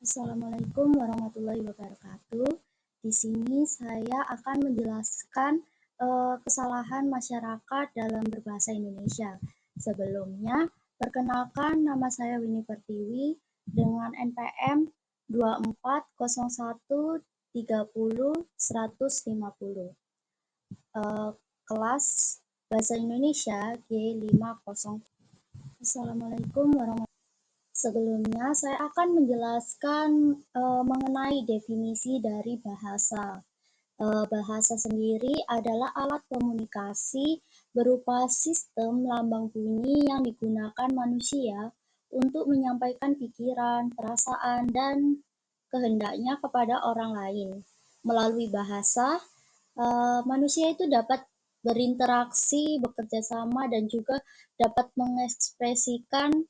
Assalamualaikum warahmatullahi wabarakatuh. Di sini saya akan menjelaskan kesalahan masyarakat dalam berbahasa Indonesia. Sebelumnya, perkenalkan nama saya Winnie Pertiwi dengan NPM 240130 150. Kelas Bahasa Indonesia G50. Assalamualaikum warahmatullahi wabarakatuh. Sebelumnya, saya akan menjelaskan mengenai definisi dari bahasa. Bahasa sendiri adalah alat komunikasi berupa sistem lambang bunyi yang digunakan manusia untuk menyampaikan pikiran, perasaan, dan kehendaknya kepada orang lain. Melalui bahasa, manusia itu dapat berinteraksi, bekerja sama, dan juga dapat mengekspresikan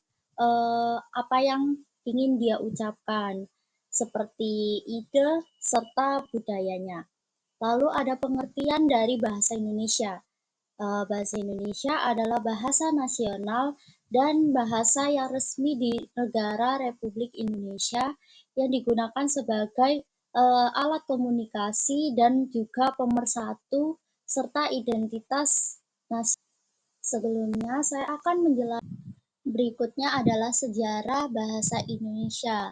apa yang ingin dia ucapkan, seperti ide serta budayanya. Lalu ada pengertian dari bahasa Indonesia. Bahasa Indonesia adalah bahasa nasional dan bahasa yang resmi di negara Republik Indonesia yang digunakan sebagai alat komunikasi dan juga pemersatu serta identitas nasional. Sebelumnya, saya akan menjelaskan. Berikutnya adalah sejarah bahasa Indonesia.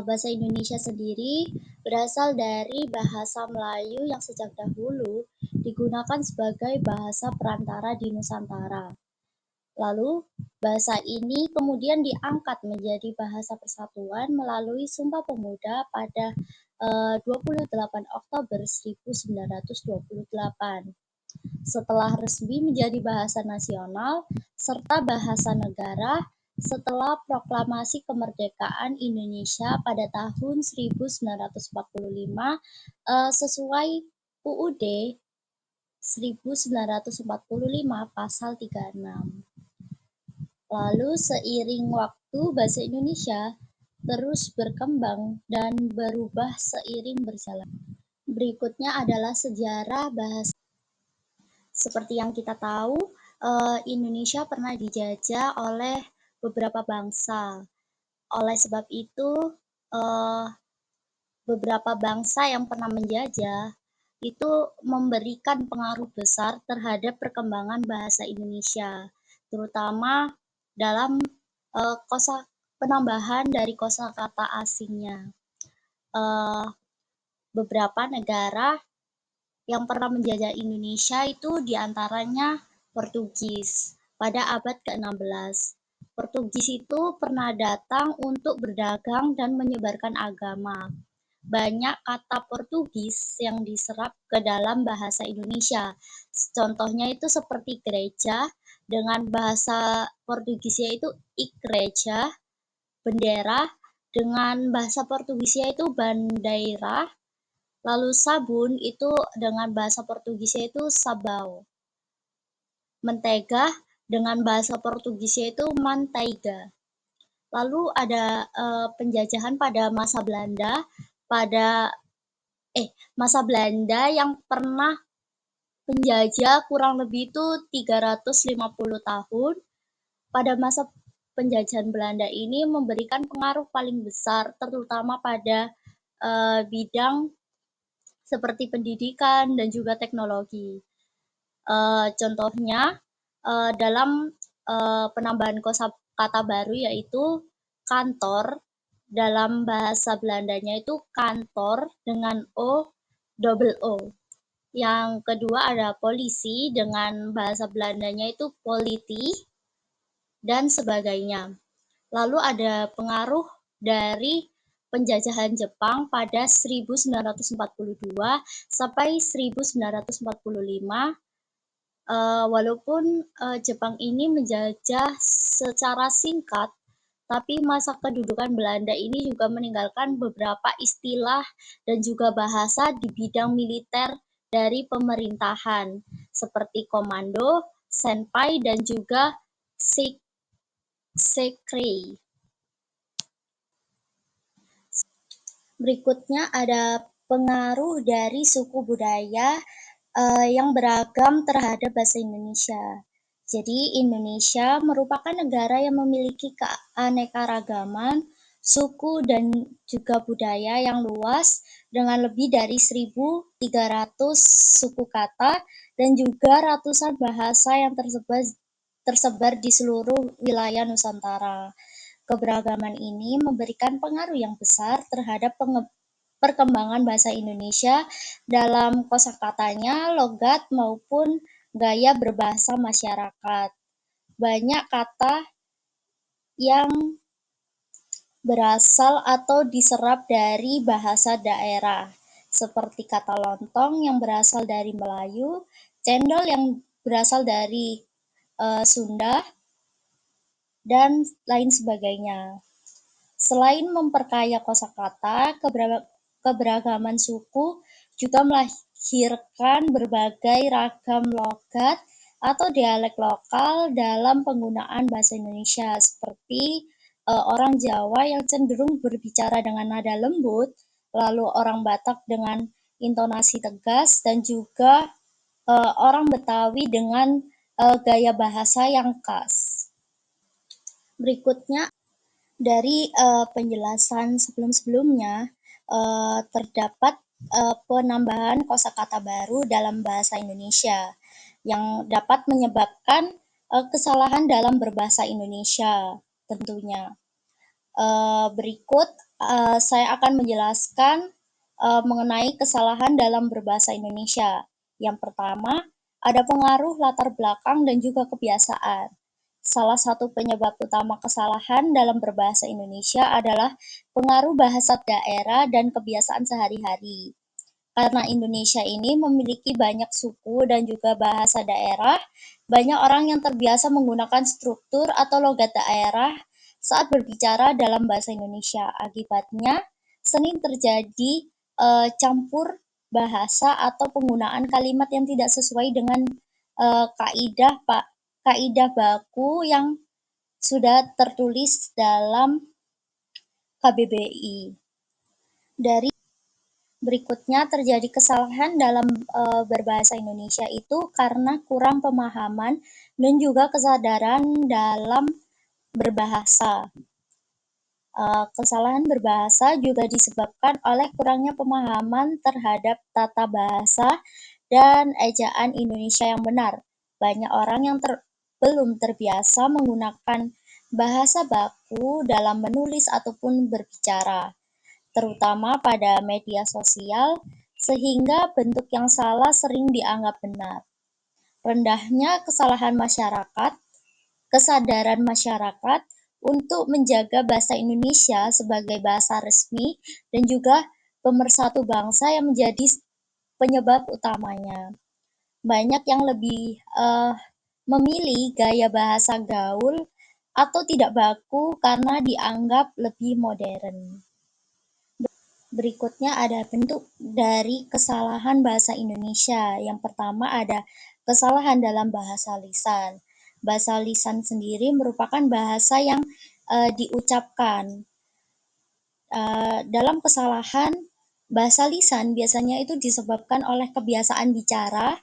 Bahasa Indonesia sendiri berasal dari bahasa Melayu yang sejak dahulu digunakan sebagai bahasa perantara di Nusantara. Lalu, bahasa ini kemudian diangkat menjadi bahasa persatuan melalui Sumpah Pemuda pada 28 Oktober 1928. Setelah resmi menjadi bahasa nasional serta bahasa negara setelah proklamasi kemerdekaan Indonesia pada tahun 1945 sesuai UUD 1945 pasal 36. Lalu seiring waktu bahasa Indonesia terus berkembang dan berubah seiring berjalan. Berikutnya adalah sejarah bahasa. Seperti yang kita tahu, Indonesia pernah dijajah oleh beberapa bangsa. Oleh sebab itu, beberapa bangsa yang pernah menjajah itu memberikan pengaruh besar terhadap perkembangan bahasa Indonesia, terutama dalam penambahan dari kosakata asingnya. Beberapa negara yang pernah menjajah Indonesia itu diantaranya Portugis pada abad ke-16. Portugis itu pernah datang untuk berdagang dan menyebarkan agama. Banyak kata Portugis yang diserap ke dalam bahasa Indonesia. Contohnya itu seperti gereja, dengan bahasa Portugisnya itu igreja, bendera, dengan bahasa Portugisnya itu bandeira. Lalu sabun itu dengan bahasa Portugisnya itu sabão. Mentega dengan bahasa Portugisnya itu manteiga. Lalu ada penjajahan pada masa Belanda, masa Belanda yang pernah penjajah kurang lebih itu 350 tahun. Pada masa penjajahan Belanda ini memberikan pengaruh paling besar, terutama pada bidang seperti pendidikan dan juga teknologi. Contohnya dalam penambahan kosakata baru yaitu kantor, dalam bahasa Belandanya itu kantor dengan double O. Yang kedua ada polisi, dengan bahasa Belandanya itu politie, dan sebagainya. Lalu ada pengaruh dari penjajahan Jepang pada 1942 sampai 1945. Walaupun Jepang ini menjajah secara singkat, tapi masa kedudukan Belanda ini juga meninggalkan beberapa istilah dan juga bahasa di bidang militer dari pemerintahan, seperti komando, senpai, dan juga sekre. Berikutnya ada pengaruh dari suku budaya yang beragam terhadap bahasa Indonesia. Jadi Indonesia merupakan negara yang memiliki keanekaragaman suku dan juga budaya yang luas dengan lebih dari 1.300 suku kata dan juga ratusan bahasa yang tersebar di seluruh wilayah Nusantara. Keberagaman ini memberikan pengaruh yang besar terhadap perkembangan bahasa Indonesia dalam kosakatanya, logat, maupun gaya berbahasa masyarakat. Banyak kata yang berasal atau diserap dari bahasa daerah, seperti kata lontong yang berasal dari Melayu, cendol yang berasal dari Sunda, dan lain sebagainya. Selain memperkaya kosakata, keberagaman suku juga melahirkan berbagai ragam logat atau dialek lokal dalam penggunaan bahasa Indonesia, seperti orang Jawa yang cenderung berbicara dengan nada lembut, lalu orang Batak dengan intonasi tegas, dan juga orang Betawi dengan gaya bahasa yang khas. Berikutnya, dari penjelasan sebelum-sebelumnya, terdapat penambahan kosakata baru dalam bahasa Indonesia yang dapat menyebabkan kesalahan dalam berbahasa Indonesia tentunya. Berikut saya akan menjelaskan mengenai kesalahan dalam berbahasa Indonesia. Yang pertama, ada pengaruh latar belakang dan juga kebiasaan. Salah satu penyebab utama kesalahan dalam berbahasa Indonesia adalah pengaruh bahasa daerah dan kebiasaan sehari-hari. Karena Indonesia ini memiliki banyak suku dan juga bahasa daerah, banyak orang yang terbiasa menggunakan struktur atau logat daerah saat berbicara dalam bahasa Indonesia. Akibatnya, sering terjadi campur bahasa atau penggunaan kalimat yang tidak sesuai dengan kaidah baku yang sudah tertulis dalam KBBI. Dari berikutnya, terjadi kesalahan dalam berbahasa Indonesia itu karena kurang pemahaman dan juga kesadaran dalam berbahasa. Kesalahan berbahasa juga disebabkan oleh kurangnya pemahaman terhadap tata bahasa dan ejaan Indonesia yang benar. Banyak orang yang belum terbiasa menggunakan bahasa baku dalam menulis ataupun berbicara, terutama pada media sosial, sehingga bentuk yang salah sering dianggap benar. Rendahnya kesadaran masyarakat untuk menjaga bahasa Indonesia sebagai bahasa resmi dan juga pemersatu bangsa yang menjadi penyebab utamanya. Banyak yang lebih memilih gaya bahasa gaul atau tidak baku karena dianggap lebih modern. Berikutnya ada bentuk dari kesalahan bahasa Indonesia. Yang pertama ada kesalahan dalam bahasa lisan. Bahasa lisan sendiri merupakan bahasa yang diucapkan. Dalam kesalahan bahasa lisan biasanya itu disebabkan oleh kebiasaan bicara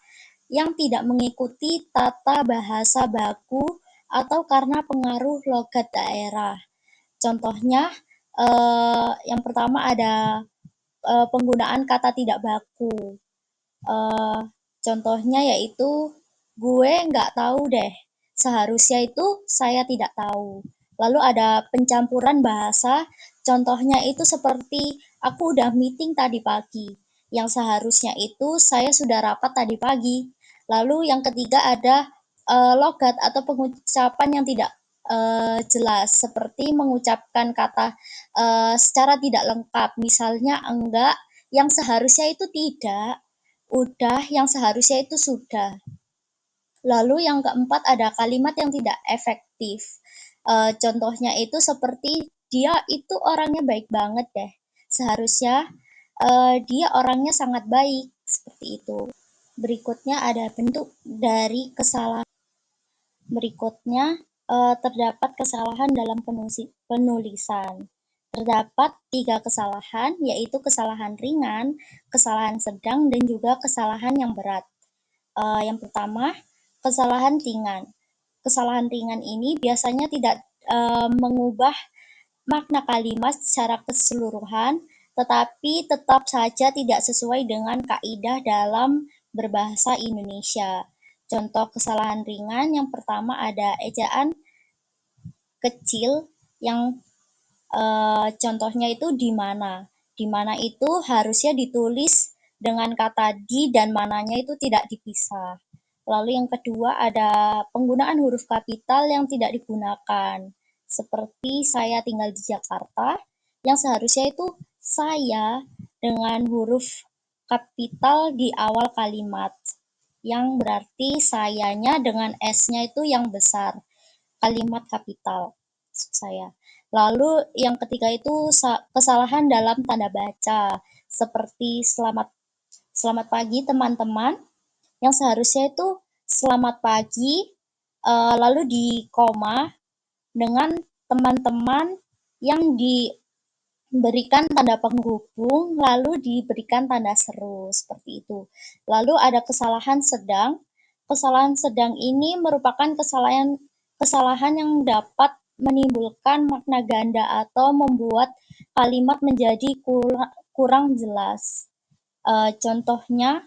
yang tidak mengikuti tata bahasa baku atau karena pengaruh logat daerah. Contohnya, yang pertama ada penggunaan kata tidak baku. Contohnya yaitu, gue nggak tahu deh, seharusnya itu saya tidak tahu. Lalu ada pencampuran bahasa, contohnya itu seperti, aku udah meeting tadi pagi, yang seharusnya itu saya sudah rapat tadi pagi. Lalu yang ketiga ada logat atau pengucapan yang tidak jelas, seperti mengucapkan kata secara tidak lengkap, misalnya enggak, yang seharusnya itu tidak, udah, yang seharusnya itu sudah. Lalu yang keempat ada kalimat yang tidak efektif. Contohnya itu seperti, dia itu orangnya baik banget deh. Seharusnya dia orangnya sangat baik, seperti itu. Berikutnya ada bentuk dari kesalahan. Berikutnya terdapat kesalahan dalam penulisan. Terdapat 3 kesalahan, yaitu kesalahan ringan, kesalahan sedang, dan juga kesalahan yang berat. Yang pertama, kesalahan ringan. Kesalahan ringan ini biasanya tidak makna kalimat secara keseluruhan, tetapi tetap saja tidak sesuai dengan kaidah dalam berbahasa Indonesia. Contoh kesalahan ringan yang pertama ada ejaan kecil yang contohnya itu di mana. Di mana itu harusnya ditulis dengan kata di dan mananya itu tidak dipisah. Lalu yang kedua ada penggunaan huruf kapital yang tidak digunakan. Seperti saya tinggal di Jakarta, yang seharusnya itu saya dengan huruf kapital di awal kalimat. Yang berarti sayanya dengan S-nya itu yang besar. Kalimat kapital saya. Lalu yang ketiga itu kesalahan dalam tanda baca. Seperti selamat pagi teman-teman, yang seharusnya itu selamat pagi, lalu di koma dengan teman-teman yang diberikan tanda penghubung, lalu diberikan tanda seru, seperti itu. Lalu ada kesalahan sedang. Kesalahan sedang ini merupakan kesalahan yang dapat menimbulkan makna ganda atau membuat kalimat menjadi kurang jelas. Contohnya,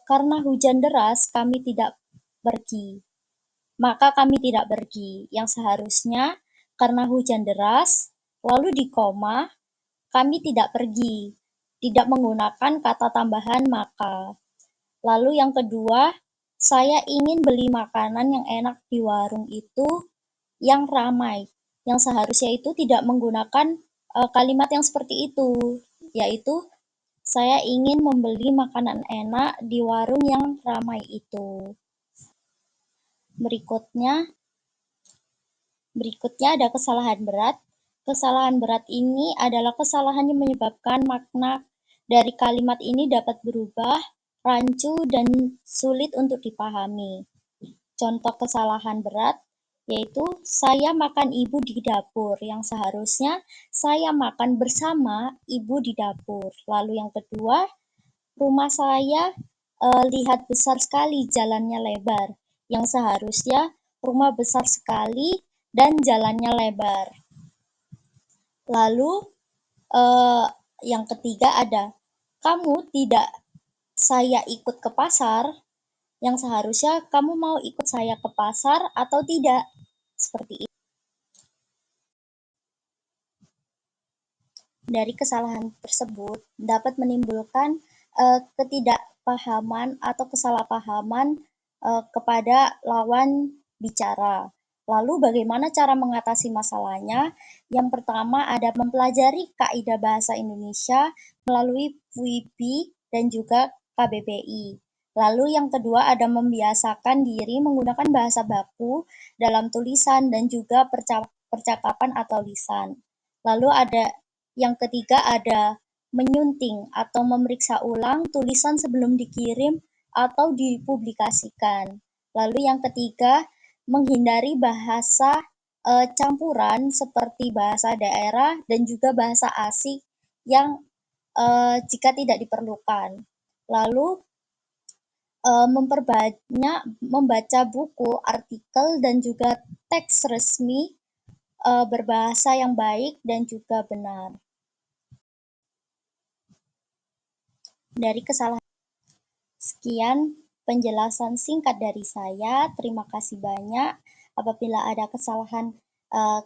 karena hujan deras kami tidak pergi, maka kami tidak pergi. Yang seharusnya karena hujan deras, lalu di koma, kami tidak pergi, tidak menggunakan kata tambahan maka. Lalu yang kedua, saya ingin beli makanan yang enak di warung itu yang ramai. Yang seharusnya itu tidak menggunakan kalimat yang seperti itu, yaitu saya ingin membeli makanan enak di warung yang ramai itu. Berikutnya ada kesalahan berat. Kesalahan berat ini adalah kesalahan yang menyebabkan makna dari kalimat ini dapat berubah, rancu, dan sulit untuk dipahami. Contoh kesalahan berat yaitu saya makan ibu di dapur, yang seharusnya saya makan bersama ibu di dapur. Lalu yang kedua, rumah saya lihat besar sekali, jalannya lebar, yang seharusnya rumah besar sekali dan jalannya lebar. Lalu yang ketiga ada kamu tidak saya ikut ke pasar, yang seharusnya kamu mau ikut saya ke pasar atau tidak, seperti itu. Dari kesalahan tersebut dapat menimbulkan ketidakpahaman atau kesalahpahaman kepada lawan bicara. Lalu bagaimana cara mengatasi masalahnya? Yang pertama ada mempelajari kaidah bahasa Indonesia melalui PUIBI dan juga KBBI. Lalu yang kedua ada membiasakan diri menggunakan bahasa baku dalam tulisan dan juga percakapan atau lisan. Lalu ada yang ketiga ada menyunting atau memeriksa ulang tulisan sebelum dikirim atau dipublikasikan. Lalu yang ketiga, menghindari bahasa campuran seperti bahasa daerah dan juga bahasa asing yang jika tidak diperlukan. Lalu memperbanyak membaca buku, artikel, dan juga teks resmi berbahasa yang baik dan juga benar. Dari kesalahan. Sekian penjelasan singkat dari saya. Terima kasih banyak. Apabila ada kesalahan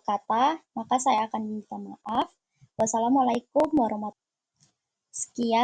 kata, maka saya akan minta maaf. Wassalamualaikum warahmatullahi wabarakatuh. Sekian.